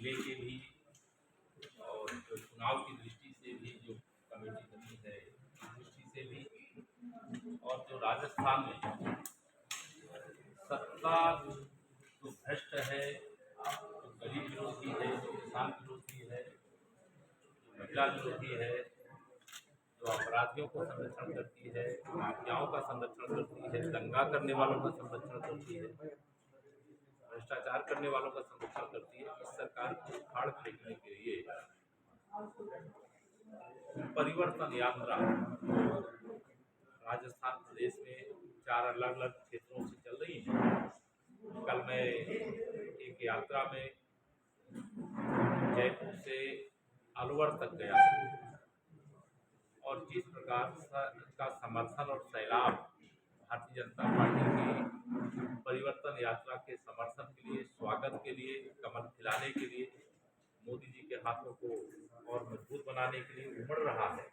जिले के भी और जो चुनाव की दृष्टि से भी जो कमेटी बनी है इस दृष्टि से भी, और जो राजस्थान में सत्ता जो भ्रष्ट है, जो गरीब विरोधी है, जो किसान विरोधी है, जो महिला विरोधी है, जो अपराधियों को संरक्षण करती है, माफियाओं का संरक्षण करती है, दंगा करने वालों का संरक्षण करती है, भ्रष्टाचार करने वालों का संरक्षण करती है, इस सरकार को उखाड़ फेंकने के लिए परिवर्तन यात्रा राजस्थान प्रदेश में 4 अलग अलग क्षेत्रों से चल रही है। कल मैं एक यात्रा में जयपुर से अलवर तक गया और जिस प्रकार का समर्थन और सैलाब भारतीय जनता पार्टी की परिवर्तन यात्रा के समर्थन के लिए, स्वागत के लिए, कमल खिलाने के लिए, मोदी जी के हाथों को और मजबूत बनाने के लिए उमड़ रहा है,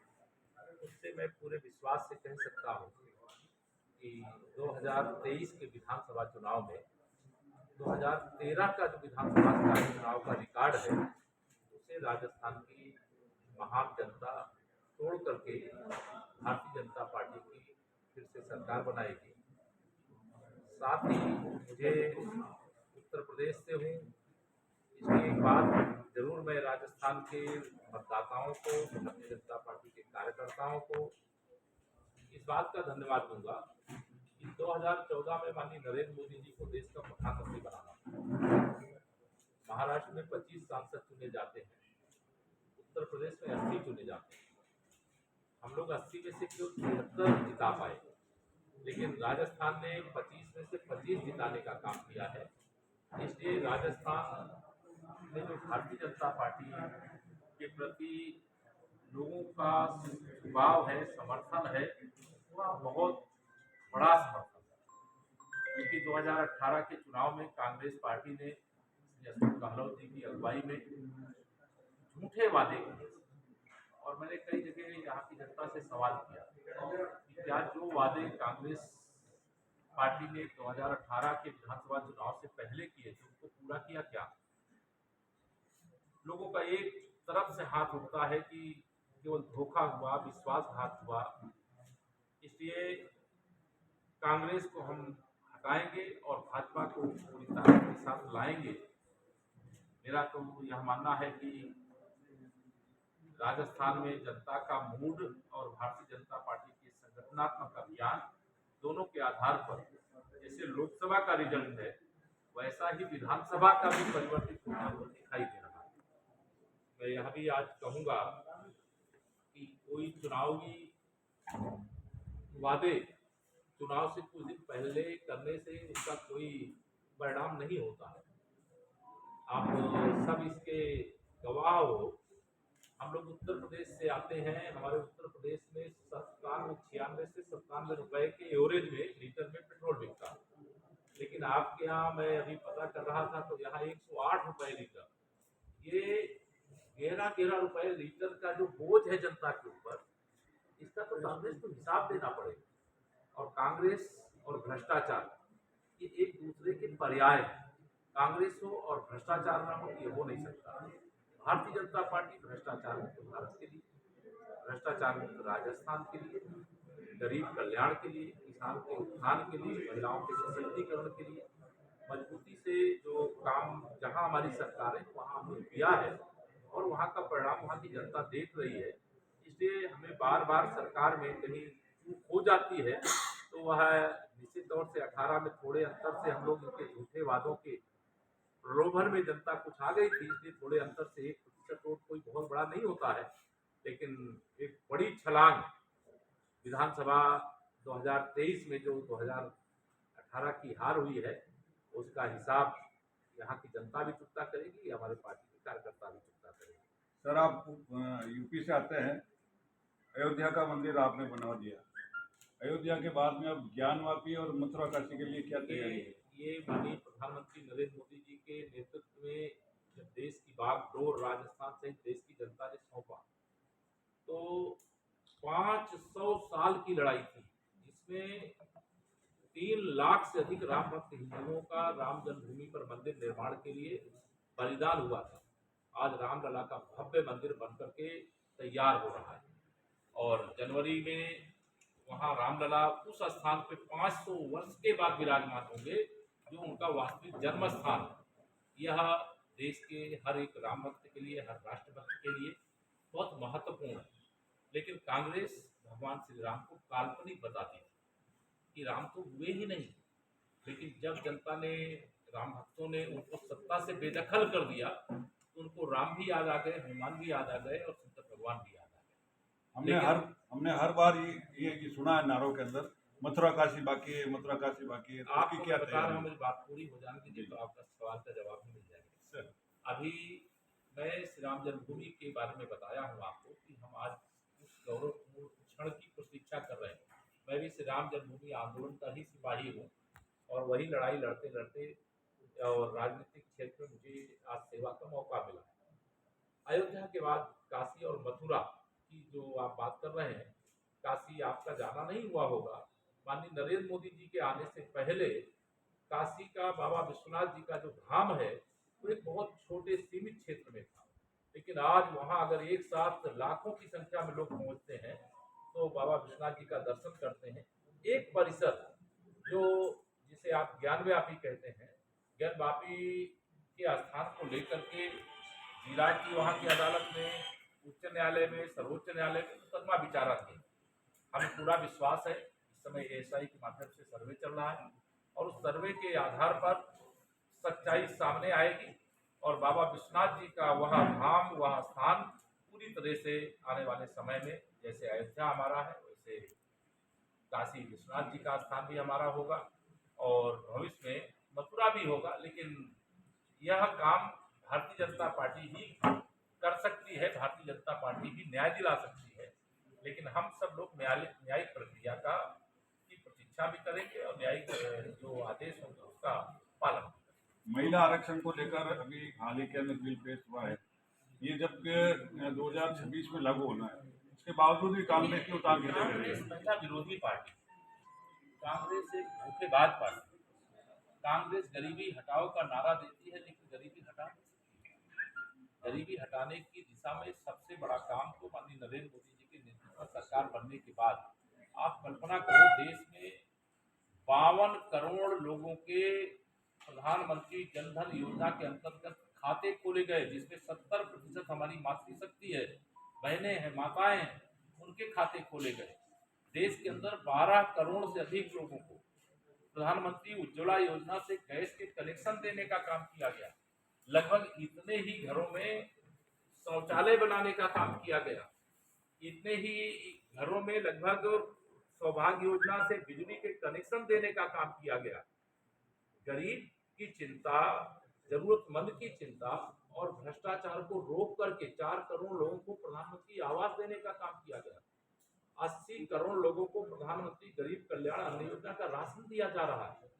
उससे मैं पूरे विश्वास से कह सकता हूँ कि 2023 के विधानसभा चुनाव में 2013 का जो विधानसभा चुनाव का रिकॉर्ड है उसे राजस्थान की महान जनता तोड़ करके भारतीय जनता पार्टी की फिर से सरकार बनाएगी। साथ ही मुझे उत्तर प्रदेश से हूँ, इसलिए एक बात जरूर मैं राजस्थान के मतदाताओं को, भारतीय जनता पार्टी के कार्यकर्ताओं को इस बात का धन्यवाद दूंगा कि 2014 में माननीय नरेंद्र मोदी जी को देश का प्रधानमंत्री बनाना, महाराष्ट्र में 25 सांसद चुने जाते हैं, उत्तर प्रदेश में 80 चुने जाते हैं, हम लोग 80 में से केवल 73 जिता पाए, लेकिन राजस्थान ने 25 में से 25 जिताने का काम किया है। इसलिए राजस्थान में जो भारतीय जनता पार्टी के प्रति लोगों का झुकाव है, समर्थन है, वह बहुत बड़ा समर्थन है, क्योंकि 2018 के चुनाव में कांग्रेस पार्टी ने अशोक गहलोत जी की अगुवाई में झूठे वादे किए और मैंने कई जगह यहाँ की जनता से सवाल किया कि क्या जो वादे कांग्रेस पार्टी ने 2018 के विधानसभा चुनाव से पहले किए थे उनको पूरा किया क्या? लोगों का एक तरफ से हाथ उठता है कि केवल धोखा हुआ, विश्वासघात हुआ, इसलिए कांग्रेस को हम हटाएंगे और भाजपा को पूरी ताकत के साथ लाएंगे। मेरा तो यह मानना है कि राजस्थान में जनता का मूड और भारतीय जनता पार्टी के संगठनात्मक अभियान दोनों के आधार पर जैसे लोकसभा का रिजल्ट है वैसा ही विधानसभा का भी परिवर्तित होता हुआ दिखाई दे रहा है। मैं यह भी आज कहूंगा कि कोई चुनावी वादे चुनाव से कुछ दिन पहले करने से उसका कोई परिणाम नहीं होता है। आप सब इसके गवाह हो। हम लोग उत्तर प्रदेश से आते हैं, हमारे उत्तर प्रदेश में 96 से 97 रुपए के एवरेज में लीटर में पेट्रोल बिकता है, लेकिन आपके यहाँ मैं अभी पता कर रहा था तो यहाँ 108 रुपए लीटर। ये 11 रुपए लीटर का जो बोझ है जनता के ऊपर, इसका तो कांग्रेस को हिसाब देना पड़ेगा। और कांग्रेस और भ्रष्टाचार ये एक दूसरे के पर्याय है। कांग्रेस हो और भ्रष्टाचार ना हो, ये हो नहीं सकता। भारतीय जनता पार्टी भ्रष्टाचार मुक्त भारत के लिए, भ्रष्टाचार मुक्त राजस्थान के लिए, गरीब कल्याण के लिए, किसान के उत्थान के लिए, महिलाओं के सशक्तिकरण के लिए मजबूती से जो काम जहां हमारी सरकार है वहां हमने किया है और वहां का परिणाम वहां की जनता देख रही है। इसलिए हमें बार बार सरकार में कहीं चूक हो जाती है तो वह निश्चित तौर से 18 में थोड़े अंतर से हम लोग इनके झूठे वादों के प्रलोभन में जनता कुछ आ गई थी, इसलिए थोड़े अंतर से 1% वोट कोई बहुत बड़ा नहीं होता है, लेकिन एक बड़ी छलांग विधानसभा 2023 में जो 2018 की हार हुई है उसका हिसाब यहाँ की जनता भी चुकता करेगी, हमारे पार्टी के कार्यकर्ता भी चुकता करेंगे। सर, आप यूपी से आते हैं, अयोध्या का मंदिर आपने बना दिया, अयोध्या के बाद में अब ज्ञानवापी और मथुरा काशी के लिए क्या तैयारी है? ये माननीय प्रधानमंत्री नरेंद्र मोदी जी के नेतृत्व में जब देश की बागडोर राजस्थान सहित देश की जनता ने सौंपा तो 500 साल की लड़ाई थी, जिसमें 3 लाख से अधिक राम भक्त हिंदुओं का राम जन्मभूमि पर मंदिर निर्माण के लिए बलिदान हुआ था। आज रामलला का भव्य मंदिर बनकर के तैयार हो रहा है। और जनवरी में वहाँ रामलला उस स्थान पे 500 वर्ष के बाद विराजमान होंगे, जो उनका वास्तविक जन्म स्थान है। यह देश के हर एक राम भक्त के लिए, हर राष्ट्रभक्त के लिए बहुत महत्वपूर्ण है। लेकिन कांग्रेस भगवान श्री राम को काल्पनिक बताती थी कि राम तो हुए ही नहीं। लेकिन जब जनता ने, राम भक्तों ने उनको सत्ता से बेदखल कर दिया, तो उनको राम भी याद आ गए, हनुमान भी याद आ गए और शंकर भगवान भी याद आ गए। हमने हर बार ये सुना है नारों के अंदर, मथुरा काशी बाकी है, मथुरा काशी बाकी है। तो आपको उसकी क्या बता रहा हूँ, तैयारी? मेरी बात पूरी हो जाने दीजिए तो आपका सवाल का जवाब भी मिल जाएगा। सर, अभी मैं श्री राम जन्मभूमि के बारे में बताया हूँ आपको कि हम आज उस गौरवपूर्ण क्षण की प्रतीक्षा कर रहे हैं। मैं भी श्री राम जन्मभूमि आंदोलन का ही सिपाही हूँ और वही लड़ाई लड़ते लड़ते और राजनीतिक क्षेत्र में मुझे आज सेवा का मौका मिला। अयोध्या के बाद काशी और मथुरा की जो आप बात कर रहे हैं, काशी आपका जाना नहीं हुआ होगा। माननीय नरेंद्र मोदी जी के आने से पहले काशी का बाबा विश्वनाथ जी का जो धाम है, वो एक बहुत छोटे सीमित क्षेत्र में था। लेकिन आज वहाँ अगर एक साथ लाखों की संख्या में लोग पहुँचते हैं तो बाबा विश्वनाथ जी का दर्शन करते हैं। एक परिसर जो, जिसे आप ज्ञानव्यापी कहते हैं, ज्ञानव्यापी के स्थान को लेकर के जिला की वहाँ की अदालत में, उच्च न्यायालय में, सर्वोच्च न्यायालय में मुकदमा विचाराधीन। हमें पूरा विश्वास है इस समय एएसआई के माध्यम से सर्वे चल रहा है और उस सर्वे के आधार पर सच्चाई सामने आएगी और बाबा विश्वनाथ जी का वह धाम, वह स्थान पूरी तरह से आने वाले समय में, जैसे अयोध्या हमारा है वैसे काशी विश्वनाथ जी का स्थान भी हमारा होगा और भविष्य में मथुरा भी होगा। लेकिन यह काम भारतीय जनता पार्टी ही कर सकती है, भारतीय जनता पार्टी ही न्याय दिला सकती है। लेकिन हम सब लोग न्यायिक प्रक्रिया का की प्रतीक्षा भी करेंगे और न्यायिक जो आदेश होंगे उसका पालन करेंगे। महिला आरक्षण को लेकर अभी हाल ही के अंदर बिल पेश हुआ है। ये जब 2026 में लागू होना है, उसके बावजूद भी कांग्रेस की उतार खींचे जा रही कांग्रेस है। महिला विरोधी पार्टी, कांग्रेस एक धोखेबाज पार्टी। कांग्रेस गरीबी हटाओ का नारा देती है लेकिन गरीबी हटा नहीं सकती। गरीबी हटाने की दिशा में सबसे बड़ा काम तो माननीय नरेंद्र मोदी जी के नेतृत्व में सरकार बनने के बाद, आप कल्पना करो, देश में 52 करोड़ लोगों के प्रधानमंत्री जनधन योजना के अंतर्गत खाते खोले गए, जिसमें 70% हमारी मातृशक्ति है, बहनें हैं, माताएं हैं, उनके खाते खोले गए। देश के अंदर 12 करोड़ से अधिक लोगों को प्रधानमंत्री उज्ज्वला योजना से गैस के कनेक्शन देने का काम किया गया। लगभग इतने ही घरों में शौचालय बनाने का काम किया गया। इतने ही घरों में लगभग सौभाग्य योजना से बिजली के कनेक्शन देने का काम किया गया। गरीब की चिंता, जरूरतमंद की चिंता और भ्रष्टाचार को रोक करके 4 करोड़ लोगों को प्रधानमंत्री आवास देने का काम किया गया। 80 करोड़ लोगों को प्रधानमंत्री गरीब कल्याण अन्न योजना का राशन दिया जा रहा है।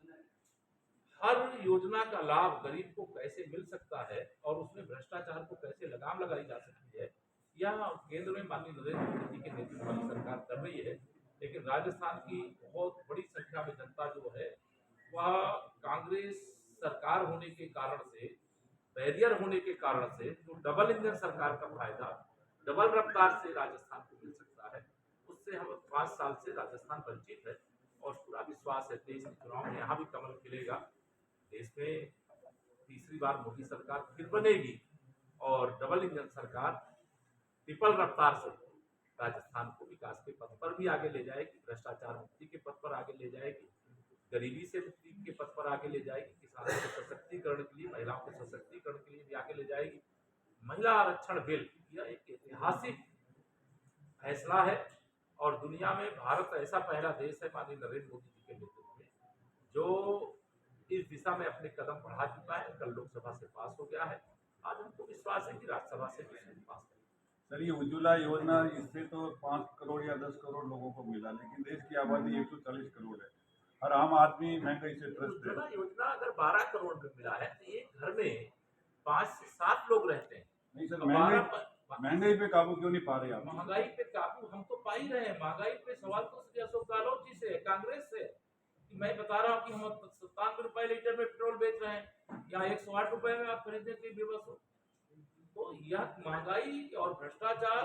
हर योजना का लाभ गरीब को कैसे मिल सकता है और उसमें भ्रष्टाचार को कैसे लगाम लगाई जा सकती है, यह केंद्र में माननीय नरेंद्र मोदी जी के नेतृत्व वाली सरकार कर रही है। लेकिन राजस्थान की बहुत बड़ी संख्या में जनता जो है वह कांग्रेस सरकार होने के कारण से, बैरियर होने के कारण से, जो डबल इंजन सरकार का फायदा डबल रफ्तार से राजस्थान को मिल सकता है, उससे हम 5 साल से राजस्थान वंचित है। और पूरा विश्वास है देश के चुनाव में यहाँ भी कमल खिलेगा। देश में तीसरी बार मोदी सरकार फिर बनेगी और डबल इंजन सरकार ट्रिपल रफ्तार से राजस्थान को विकास के पथ पर भी आगे ले जाएगी, भ्रष्टाचार मुक्ति के पथ पर आगे ले जाएगी, गरीबी से मुक्ति के पथ पर आगे ले जाएगी, किसानों के सशक्तिकरण के लिए, महिलाओं के सशक्तिकरण के लिए भी आगे ले जाएगी। महिला आरक्षण बिल यह एक ऐतिहासिक फैसला है और दुनिया में भारत ऐसा पहला देश है माननीय नरेंद्र मोदी जी के नेतृत्व में जो इस दिशा में अपने कदम बढ़ा चुका है। कल लोकसभा से पास हो गया है, आज हमको विश्वास है कि राज्यसभा से भी पास करेगा। सर, ये उज्ज्वला योजना, इससे तो 5 करोड़ या 10 करोड़ लोगों को मिला, लेकिन देश की आबादी 140 करोड़ है। हर आम आदमी महंगाई से त्रस्त है। उज्ज्वला योजना अगर 12 करोड़ में मिला है तो एक घर में 5 से 7 लोग रहते हैं। नहीं सर, तो महंगाई पे काबू क्यों नहीं पा रहे आप? महंगाई पे काबू हम तो पा ही रहे हैं। महंगाई पे सवाल तो श्री अशोक गहलोत जी से, कांग्रेस से। कि मैं बता रहा हूँ कि हम 97 रुपए लीटर में पेट्रोल बेच रहे हैं, या 108 रुपए में आप खरीदने के लिए विवश हो। तो यह महंगाई और भ्रष्टाचार,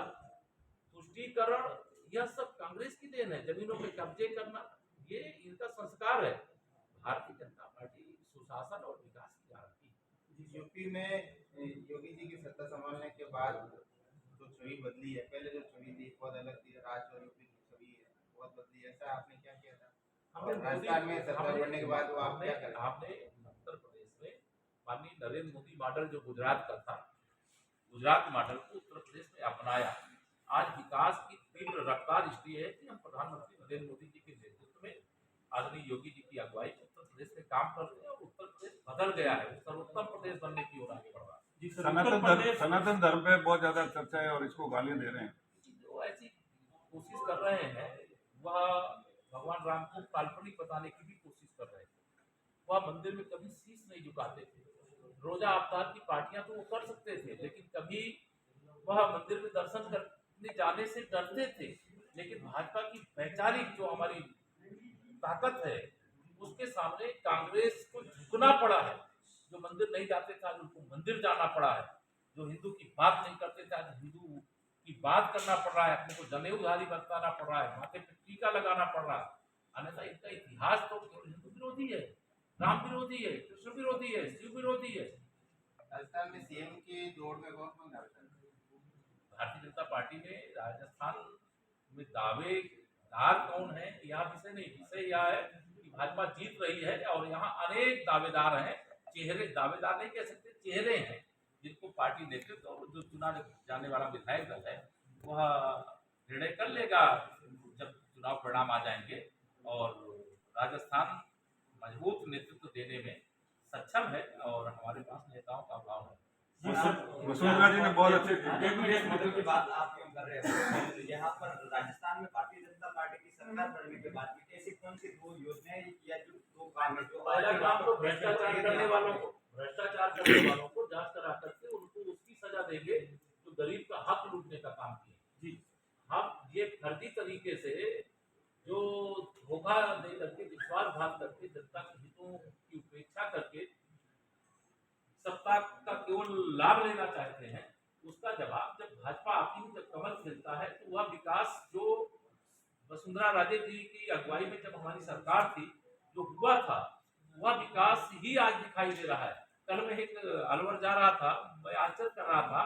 तुष्टीकरण, यह सब कांग्रेस की देन है। जमीनों पे कब्जे करना, ये इनका संस्कार है। भारतीय जनता पार्टी सुशासन और विकास की गारंटी। यूपी में योगी जी की सत्ता संभालने के बाद जो छवि बदली है, पहले जो छवि थी बहुत अलग थी, राज्य और यूपी की छवि है बहुत बदली है, ऐसा आपने क्या किया था? और राजस्थान में सरकार बनने के बाद वो आप क्या करें? आपने उत्तर प्रदेश में माननीय नरेंद्र मोदी मॉडल जो गुजरात का था, गुजरात मॉडल को उत्तर प्रदेश में अपनाया। आज विकास की तीव्र रफ्तार इसलिए है कि हम प्रधानमंत्री नरेंद्र मोदी जी के नेतृत्व में आदरणीय योगी जी की अगुवाई में उत्तर प्रदेश में काम कर रहे हैं और उत्तर प्रदेश बदल गया है, वो सर्वोत्तम प्रदेश बनने की ओर आगे बढ़ रहा है। जी सर, उत्तर प्रदेश सनातन धर्म पे बहुत ज्यादा चर्चा है और इसको गालियां दे रहे हैं। जो ऐसी कोशिश कर रहे हैं, वह भगवान राम को काल्पनिक बताने की भी कोशिश कर रहे थे। वह मंदिर में कभी शीश नहीं झुकाते थे। रोजा अवतार की पार्टियां तो वो कर सकते थे, लेकिन कभी वह मंदिर में दर्शन करने जाने से डरते थे। लेकिन भाजपा की वैचारिक जो हमारी ताकत है, उसके सामने कांग्रेस को झुकना पड़ा है। जो मंदिर नहीं जाते थे, आज उनको मंदिर जाना पड़ा है। जो हिंदू की बात नहीं करते थे, आज हिंदू की बात करना पड़ रहा है। अपने को जनेऊधारी बताना पड़ रहा है, माथे पे टीका लगाना पड़ रहा है। अन्यथा इनका इतिहास तो केवल हिंदू विरोधी है, राम विरोधी है, कृष्ण विरोधी है, शिव विरोधी है। राजस्थान में सीएम की दौड़ में कौन कौन था? भारतीय जनता पार्टी में राजस्थान में दावेदार कौन है, यह विषय नहीं। विषय यह है कि भाजपा जीत रही है और यहाँ अनेक दावेदार हैं। चेहरे दावेदार नहीं कह सकते, चेहरे हैं जिनको पार्टी नेतृत्व और जो चुना जाने वाला विधायक दल है वह निर्णय कर लेगा जब चुनाव परिणाम आ जाएंगे। और राजस्थान मजबूत नेतृत्व देने में सक्षम है और हमारे पास नेताओं का अभाव है। जी सर, वसुंधरा जी ने बहुत अच्छे एक मॉडल की बात आप क्यों कर रहे हैं? यहाँ पर राजस्थान में भारतीय जनता पार्टी की सरकार बनने के बाद ऐसी कौन सी दो योजनाएं या जो दो काम है जो पहला काम तो भ्रष्टाचार करने वालों को जांच करा करके उनको उसकी सजा देंगे जो गरीब का हक लूटने का काम किए। जी, हम ये फर्जी तरीके से जो धोखा दे करके, विश्वासघात करके, जनता के हितों की उपेक्षा करके सत्ता का केवल लाभ लेना चाहते हैं, उसका जवाब जब भाजपा आती है, जब कमल खिलता है, तो वह विकास जो वसुंधरा राजे जी की अगुवाई में जब हमारी सरकार थी जो हुआ था, वह विकास ही आज दिखाई दे रहा है। कल मैं एक अलवर जा रहा था, मैं आश्चर्य कर रहा था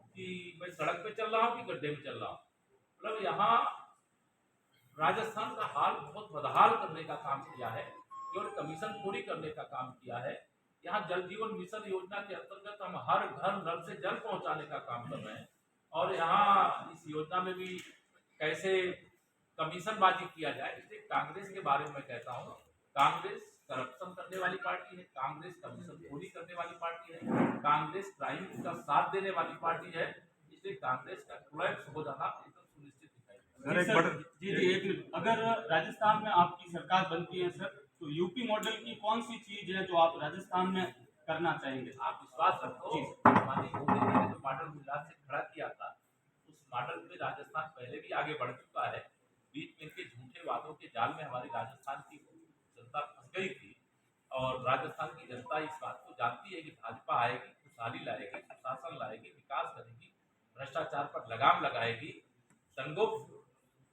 कि मैं सड़क पे चल रहा हूँ कि गड्ढे में चल रहा हूँ। मतलब यहाँ राजस्थान का हाल बहुत बदहाल करने का काम किया है, केवल कमीशन खोरी करने का काम किया है। यहाँ जल जीवन मिशन योजना के अंतर्गत हम हर घर नल से जल पहुंचाने का काम कर रहे हैं और यहाँ इस योजना में भी कैसे कमीशनबाजी किया जाए। इसलिए कांग्रेस के बारे में मैं कहता हूँ, कांग्रेस करप्शन करने वाली पार्टी है, कांग्रेस कमीशन खोरी करने वाली पार्टी है, कांग्रेस क्राइम का साथ देने वाली पार्टी है। इसलिए कांग्रेस का कोलैप्स हो जाना एकदम सुनिश्चित दिखाई देता है। जी एक मिनट, अगर राजस्थान में आपकी सरकार बनती है सर, तो यूपी मॉडल की कौन सी चीज है जो आप राजस्थान में करना चाहेंगे? आप विश्वास रखो, माननीय मोदी जी ने जो मॉडल गुजरात से खड़ा किया था, उस मॉडल पे राजस्थान पहले भी आगे बढ़ चुका है। बीच में इनके झूठे वादों के जाल में हमारी राजस्थान की जनता फंस गई थी और राजस्थान की जनता इस बात को जानती है कि भाजपा आएगी, खुशहाली लाएगी, सुशासन लाएगी, विकास करेगी, भ्रष्टाचार पर लगाम लगाएगी, संगोप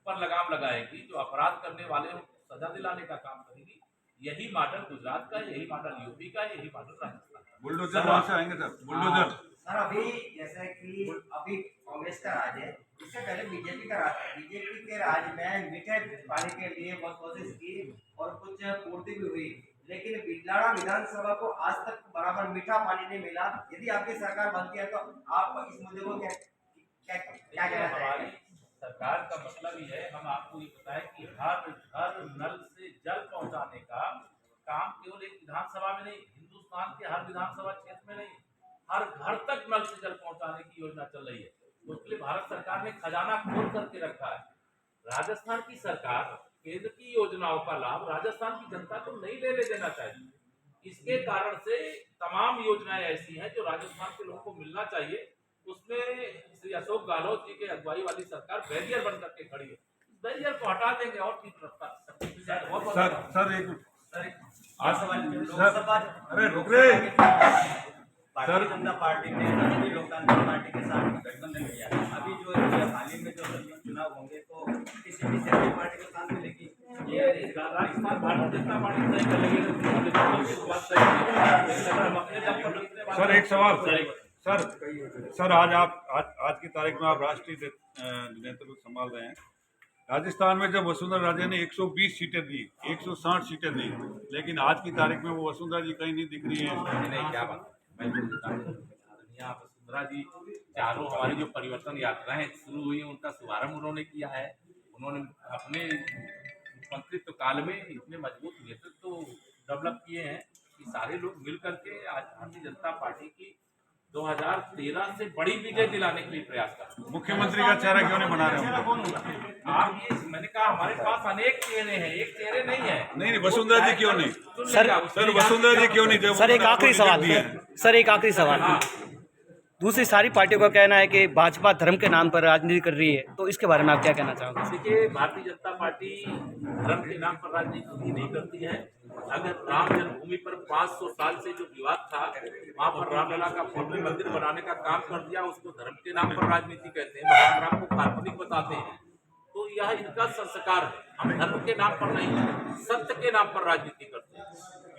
पर लगाम लगाएगी, जो अपराध करने वाले उनको सजा दिलाने का काम करेगी। यही मॉडल गुजरात का, यही मॉडल यूपी का, यही मॉडल राजस्थान का। बुलडोजर वहां से आएंगे सर, बुलडोजर। सर अभी जैसे कि अभी कांग्रेस का राज है, इससे पहले बीजेपी का राज है। बीजेपी के राज में मीठे पानी के लिए बहुत कोशिश की और कुछ पूर्ति भी हुई, लेकिन बिलाड़ा विधानसभा को आज तक बराबर मीठा पानी नहीं मिला। यदि आपकी सरकार बनती है तो आप इस मुद्दे को क्या कहना हमारी सरकार का मतलब ही है, हम आपको ये बताएं कि हर घर नल से जल पहुंचाने का काम केवल एक विधानसभा में नहीं, हिंदुस्तान के हर विधानसभा क्षेत्र में नहीं, हर घर तक नल से जल पहुंचाने की योजना चल रही है। उसके लिए भारत सरकार ने खजाना खोल करके रखा है। राजस्थान की सरकार केंद्र की योजनाओं का लाभ राजस्थान की जनता को नहीं लेने देना चाहिए। इसके कारण से तमाम योजनाएं ऐसी हैं जो राजस्थान के लोगों को मिलना चाहिए, उसमें श्री अशोक गहलोत जी के अगुवाई वाली सरकार बैरियर बन करके खड़ी है। इस बैरियर को हटा देंगे और तीव्र रफ्तार सर एक सर अरे रुक रे भारतीय जनता पार्टी ने राष्ट्रीय लोकतांत्रिक पार्टी के साथ गठबंधन किया। अभी जो हाल ही में जो चुनाव होंगे तो किसी भी सियासी पार्टी को साथ मिलेगी। ये राजस्थान भारतीय जनता पार्टी तय कर लेगी। सर एक सवाल सर आज की तारीख में आप राष्ट्रीय नेतृत्व संभाल रहे हैं। राजस्थान में जब वसुंधरा राजे ने 120 सीटें दी, 160 सीटें दी, लेकिन आज की तारीख में वो वसुंधरा जी कहीं नहीं दिख रही है। नहीं, क्या बात है, मैं यहाँ वसुंधरा जी चारों हमारी जो परिवर्तन यात्राएं शुरू हुई उनका शुभारंभ उन्होंने किया है। उन्होंने अपने मंत्रित्व काल में इतने मजबूत नेतृत्व डेवलप किए हैं कि सारे लोग मिल करके आज भारतीय जनता पार्टी की 2013 से बड़ी विजय दिलाने के लिए प्रयास कर रहे हैं। मुख्यमंत्री का चेहरा क्यों नहीं बना रहे हैं? आप ये मैंने कहा हमारे पास अनेक चेहरे हैं, एक चेहरे नहीं है। नहीं वसुंधरा जी क्यों नहीं? सर वसुंधरा जी क्यों नहीं? सर एक आखिरी सवाल, सर एक आखिरी सवाल। दूसरी सारी पार्टियों का कहना है कि भाजपा धर्म के नाम पर राजनीति कर रही है, तो इसके बारे में आप क्या कहना चाहोगे? देखिए, भारतीय जनता पार्टी धर्म के नाम पर राजनीति नहीं करती है। अगर राम जन्मभूमि पर 500 साल से जो विवाद था, वहाँ पर रामलला का भव्य मंदिर बनाने का काम कर दिया, उसको धर्म के नाम पर राजनीति कहते हैं, भगवान राम को काल्पनिक बताते हैं। तो यह इनका संस्कार है। हम धर्म के नाम पर नहीं, सत्य के नाम पर राजनीति करते हैं।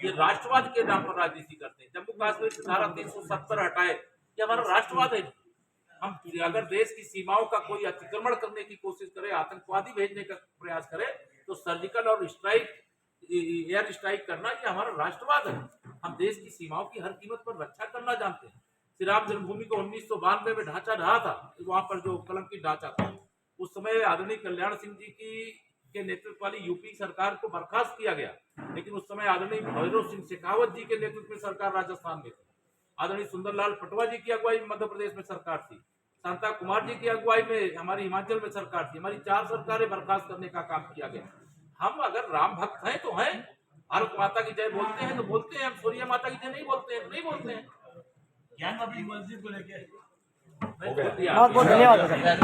ये राष्ट्रवाद के नाम पर राजनीति करते हैं। जम्मू कश्मीर से धारा 370 हटाए, ये हमारा राष्ट्रवाद है। हम अगर देश की सीमाओं का कोई अतिक्रमण करने की कोशिश करे, आतंकवादी भेजने का प्रयास करे, तो सर्जिकल और एयर स्ट्राइक करना ये हमारा राष्ट्रवाद है। हम देश की सीमाओं की हर कीमत पर रक्षा करना जानते हैं। श्री राम जन्मभूमि को 1992 में ढांचा रहा था, वहां पर जो कलम की ढांचा था, उस समय आदरणीय कल्याण सिंह जी के नेतृत्व वाली यूपी सरकार को बर्खास्त किया गया, लेकिन उस समय आदरणीय भैरव सिंह शेखावत जी के नेतृत्व में सरकार राजस्थान में थी। आदरणीय सुंदरलाल पटवा जी की अगुवाई में मध्य प्रदेश में सरकार थी। शांता कुमार जी की अगुवाई में हमारी हिमाचल में सरकार थी। हमारी 4 सरकारें बर्खास्त करने का काम किया गया। हम अगर राम भक्त हैं तो हैं, भारत माता की जय बोलते हैं तो बोलते हैं, हम सूर्य माता की जय नहीं बोलते हैं तो नहीं बोलते हैं। ज्ञान मस्जिद को लेकर बहुत बहुत धन्यवाद।